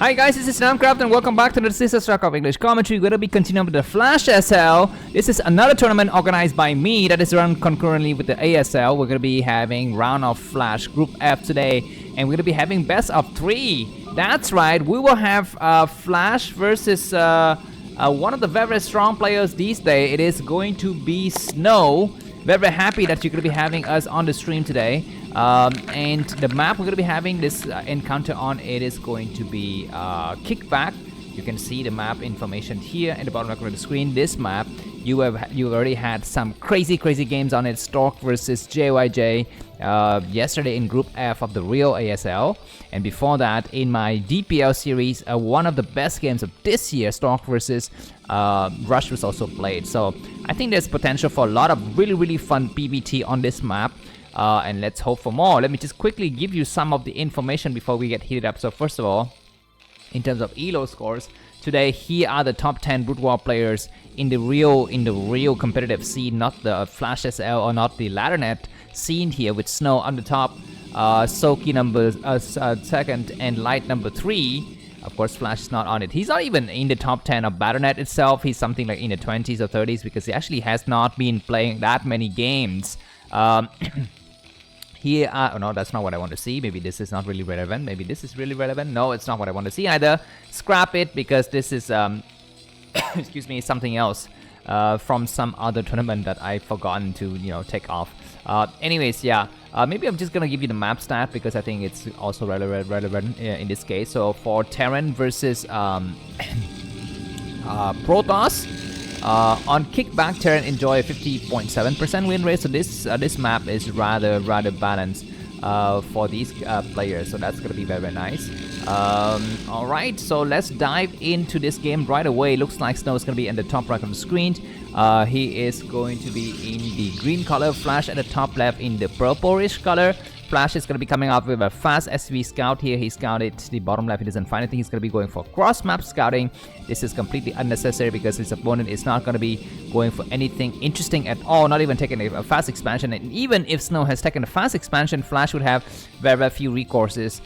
Hi guys, this is namkraftvn and welcome back to the Decisive Starcraft English commentary. We're going to be continuing with the Flash SL. This is another tournament organized by me that is run concurrently with the ASL. We're going to be having round of Flash Group F today, and we're going to be having best of 3. That's right, we will have Flash versus one of the very strong players these days. It is going to be Snow. Very happy that you're going to be having us on the stream today. And the map we're going to be having this encounter on, it is going to be Kickback. You can see the map information here at the bottom of the screen. This map, you already had some crazy games on it. Stork versus JYJ yesterday in Group F of the real ASL, and before that in my DPL series, one of the best games of this year, Stork versus Rush, was also played. So I think there's potential for a lot of really fun PvT on this map. And let's hope for more. Let me just quickly give you some of the information before we get heated up. So first of all, in terms of ELO scores, today here are the top 10 broodwar players in the real competitive scene, not the Flash SL or not the Laddernet scene here, with Snow on the top, Soki number second, and Light number 3. Of course, Flash is not on it. He's not even in the top 10 of Laddernet itself. He's something like in the 20s or 30s because he actually has not been playing that many games. Here are, oh no, that's not what I want to see. Maybe this is not really relevant. Maybe this is really relevant. No, it's not what I want to see either. Scrap it because this is, excuse me, something else from some other tournament that I've forgotten to, take off. Anyways, yeah, maybe I'm just gonna give you the map stat because I think it's also relevant in this case. So for Terran versus Protoss, on Kickback, Terran enjoy a 50.7% win rate, so this map is rather balanced for these players, so that's gonna be very nice. Alright, so let's dive into this game right away. Looks like Snow is gonna be in the top right of the screen. He is going to be in the green color, Flash at the top left in the purplish color. Flash is going to be coming up with a fast SV scout here. He scouted the bottom left. He doesn't find anything. He's going to be going for cross map scouting. This is completely unnecessary because his opponent is not going to be going for anything interesting at all, not even taking a fast expansion. And even if Snow has taken a fast expansion, Flash would have very few recourses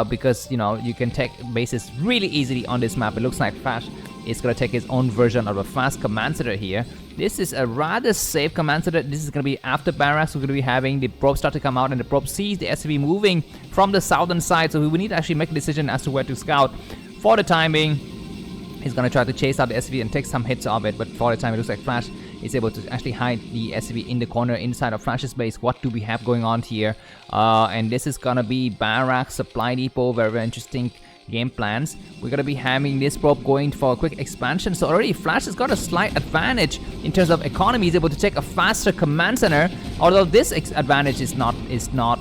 because you can take bases really easily on this map. It looks like Flash is going to take his own version of a fast command center here. This is a rather safe command center. This is going to be after barracks. We're going to be having the probe start to come out, and the probe sees the SV moving from the southern side, so we will need to actually make a decision as to where to scout. For the time being, he's going to try to chase out the SV and take some hits of it, but for the time it looks like Flash is able to actually hide the SV in the corner inside of Flash's base. What do we have going on here? And this is going to be barracks, supply depot, very interesting game plans. We're going to be having this probe going for a quick expansion, so already Flash has got a slight advantage in terms of economy. He's able to take a faster command center, although this advantage is not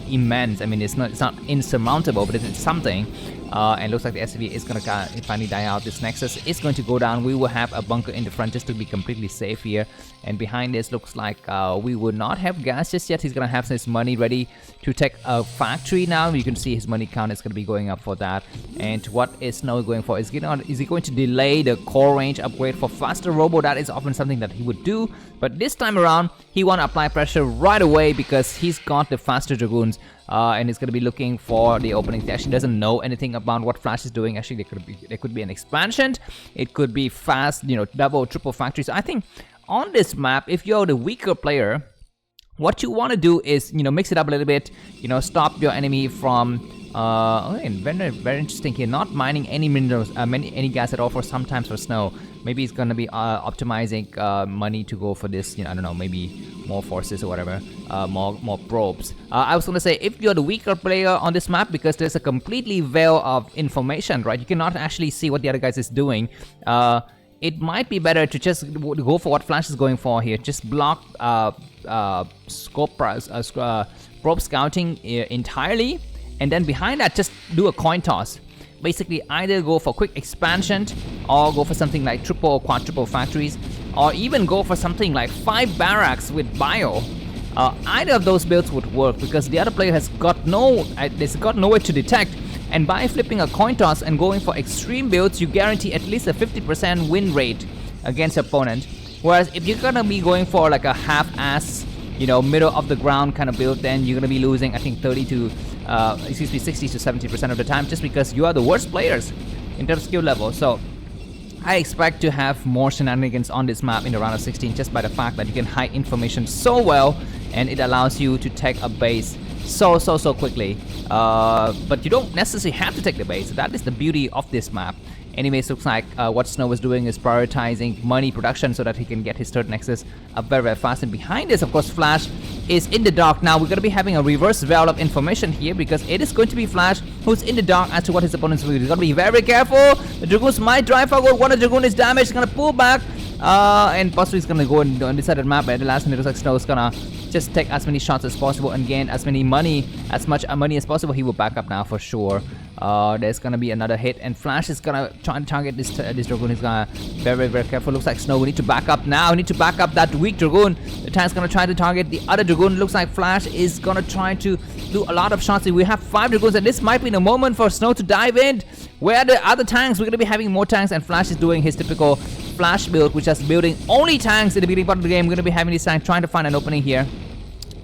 immense. I mean, it's not insurmountable, but it's something. And looks like the SV is going to finally die out. This Nexus is going to go down. We will have a bunker in the front just to be completely safe here. And behind this looks like we will not have gas just yet. He's going to have his money ready to take a factory now. You can see his money count is going to be going up for that. And what is Snow going for? Is he going to delay the core range upgrade for faster robo? That is often something that he would do. But this time around, he want to apply pressure right away because he's got the faster Dragoons. And he's going to be looking for the openings. He actually doesn't know anything about what Flash is doing. Actually, there could be an expansion. It could be fast, double, triple factories. So I think on this map, if you're the weaker player, what you want to do is, mix it up a little bit. Stop your enemy from. Very interesting here. Not mining any minerals, any gas at all for sometimes for Snow. Maybe he's gonna be optimizing money to go for this. I don't know, maybe more forces or whatever, more probes. I was gonna say, if you're the weaker player on this map, because there's a completely veil of information, right? You cannot actually see what the other guys is doing. It might be better to just go for what Flash is going for here. Just block probe scouting entirely. And then behind that, just do a coin toss. Basically, either go for quick expansion, or go for something like triple or quadruple factories, or even go for something like 5 barracks with bio. Either of those builds would work because the other player has got nowhere to detect. And by flipping a coin toss and going for extreme builds, you guarantee at least a 50% win rate against your opponent. Whereas if you're gonna be going for like a half-ass, middle of the ground kind of build, then you're gonna be losing, I think, 60 to 70% of the time, just because you are the worst players in terms of skill level. So I expect to have more shenanigans on this map in the round of 16 just by the fact that you can hide information so well, and it allows you to take a base so quickly. But you don't necessarily have to take the base. That is the beauty of this map. Anyways, looks like what Snow is doing is prioritizing money production so that he can get his third nexus up very fast. And behind this, of course, Flash is in the dark. Now we're going to be having a reverse veil of information here because it is going to be Flash who's in the dark as to what his opponent's will do. He's going to be very careful. The Dragoons might drive forward. One of the Dragoon is damaged. He's going to pull back. And possibly he's going to go on this side of the map. But at the last minute, it looks like Snow is going to just take as many shots as possible and gain as much money as possible. He will back up now for sure. There's gonna be another hit, and Flash is gonna try and target this Dragoon. He's gonna very careful. Looks like Snow, we need to back up now. We need to back up that weak Dragoon. The tank's gonna try to target the other Dragoon. Looks like Flash is gonna try to do a lot of shots. We have 5 Dragoons, and this might be the moment for Snow to dive in. Where are the other tanks? We're gonna be having more tanks, and Flash is doing his typical Flash build, which is building only tanks in the beginning part of the game. We're gonna be having this tank trying to find an opening here.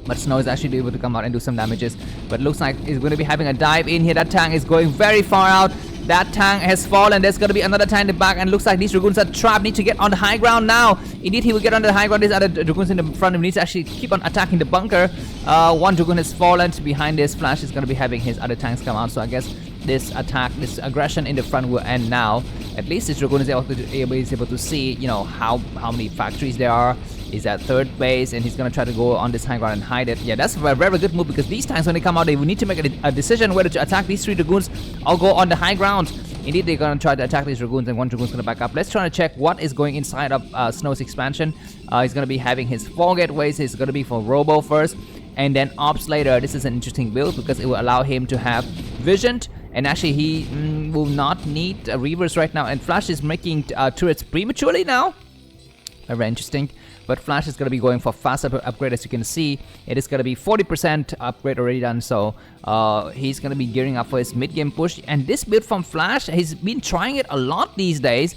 But Snow is actually able to come out and do some damages. But looks like he's going to be having a dive in here. That tank is going very far out. That tank has fallen. There's going to be another tank in the back. And looks like these Dragoons are trapped. Need to get on the high ground now. Indeed, he will get on the high ground. These other Dragoons in the front of him needs to actually keep on attacking the bunker. One Dragoon has fallen. Behind this, Flash is going to be having his other tanks come out. So I guess this attack, this aggression in the front will end now. At least this Dragoon is able to see, you know, how many factories there are. Is at third base, and he's gonna try to go on this high ground and hide it. Yeah, that's a very good move because these tanks, when they come out, they will need to make a decision whether to attack these 3 Dragoons or go on the high ground. Indeed, they're gonna try to attack these Dragoons, and one Dragoon's gonna back up. Let's try to check what is going inside of Snow's expansion. He's gonna be having his 4 gateways. He's gonna be for Robo first, and then Ops later. This is an interesting build because it will allow him to have visioned. And actually, he will not need Reavers right now. And Flash is making turrets prematurely now. Very interesting. But Flash is going to be going for fast upgrade. As you can see, it is going to be 40% upgrade already done. So he's going to be gearing up for his mid-game push. And this build from Flash, he's been trying it a lot these days,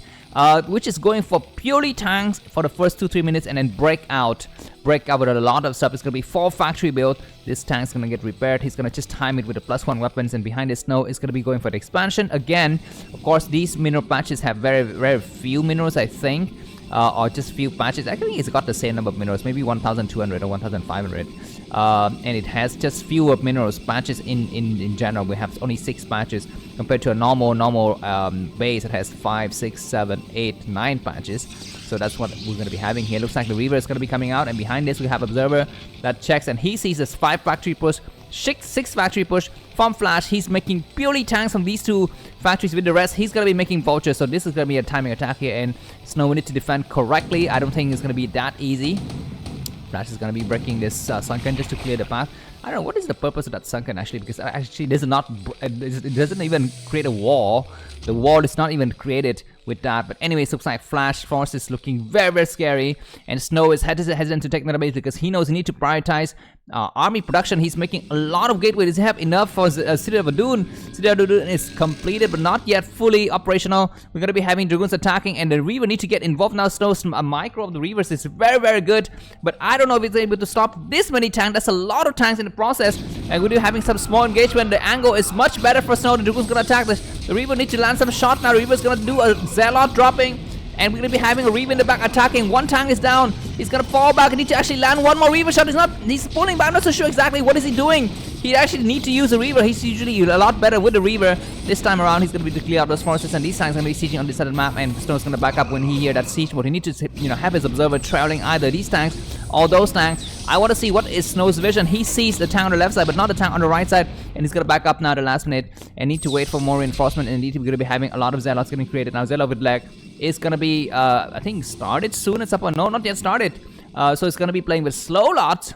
which is going for purely tanks for the first 2-3 minutes and then break out with a lot of stuff. It's going to be 4 factory build. This tank's going to get repaired. He's going to just time it with the +1 weapons, and behind his Snow is going to be going for the expansion. Again, of course, these mineral patches have very few minerals, I think. Or just few patches. Actually, it's got the same number of minerals, maybe 1,200 or 1,500. And it has just fewer minerals patches in general. We have only 6 patches compared to a normal base that has 5, 6, 7, 8, 9 patches. So that's what we're going to be having here. Looks like the Reaver is going to be coming out, and behind this we have Observer that checks, and he sees this 5 factory push, 6 factory push from Flash. He's making purely tanks from these 2 factories. With the rest, he's going to be making vultures. So this is going to be a timing attack here, and Snow will need to defend correctly. I don't think it's going to be that easy. Flash is going to be breaking this sunken just to clear the path. I don't know what is the purpose of that sunken actually, because actually it doesn't even create a wall. The wall is not even created with that. But anyways, looks like Flash Force is looking very scary, and Snow is hesitant to take another base because he knows he needs to prioritize army production. He's making a lot of gateways. Does he have enough for City of Adun? City of Adun is completed but not yet fully operational. We're going to be having Dragoons attacking, and the Reaver need to get involved now. Snow's micro of the Reavers is very good, but I don't know if it's able to stop this many tanks. That's a lot of tanks in the process, and we're having some small engagement. The angle is much better for Snow. The Dragoon's going to attack this. The Reaver needs to land some shot now. The Reaver's going to do a Zealot dropping, and we're going to be having a Reaver in the back attacking. One tank is down. He's going to fall back. He needs to actually land one more Reaver shot. He's pulling back. I'm not so sure exactly what is he doing. He actually needs to use a Reaver. He's usually a lot better with the Reaver. This time around, he's going to be to clear out those forests, and these tanks are going to be sieging on this side of the map, and Snow's going to back up when he hears that siege mode. He needs to, have his Observer trailing either these tanks or those tanks. I want to see what is Snow's vision. He sees the tank on the left side, but not the tank on the right side, and he's going to back up now at the last minute and need to wait for more reinforcement. And indeed, we're going to be having a lot of Zealots getting created. Now, Zelle with leg is going to be, I think, started soon. It's up or no, not yet started. So it's going to be playing with slow lots.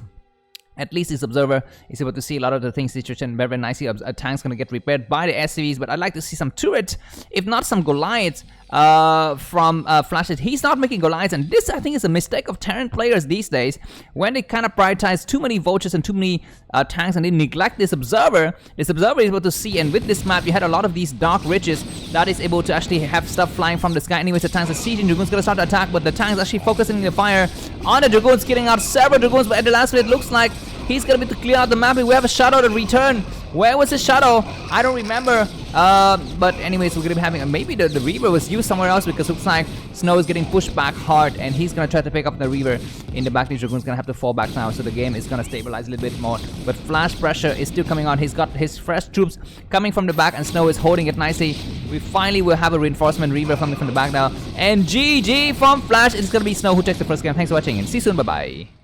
At least this Observer is able to see a lot of the things situation very nicely. A tank's going to get repaired by the SCVs, but I'd like to see some turrets, if not some Goliaths from Flash. He's not making Goliaths, and this, I think, is a mistake of Terran players these days, when they kind of prioritize too many vultures and too many tanks, and they neglect this Observer. This Observer is able to see, and with this map, you had a lot of these dark ridges that is able to actually have stuff flying from the sky. Anyways, the tanks are sieging. Dragoon's going to start to attack, but the tanks actually focusing the fire on the Dragoons, getting out several Dragoons, but at the last minute, it looks like he's going to be to clear out the map. We have a shadow to return. Where was his shadow? I don't remember. But anyways, we're gonna be having maybe the Reaver was used somewhere else, because it looks like Snow is getting pushed back hard, and he's gonna try to pick up the Reaver in the back. The Dragoon's gonna have to fall back now, so the game is gonna stabilize a little bit more. But flash pressure is still coming on. He's got his fresh troops coming from the back, and Snow is holding it nicely. We finally will have a reinforcement Reaver coming from the back now. And GG from Flash. It's gonna be Snow who takes the first game. Thanks for watching, and see you soon. Bye bye.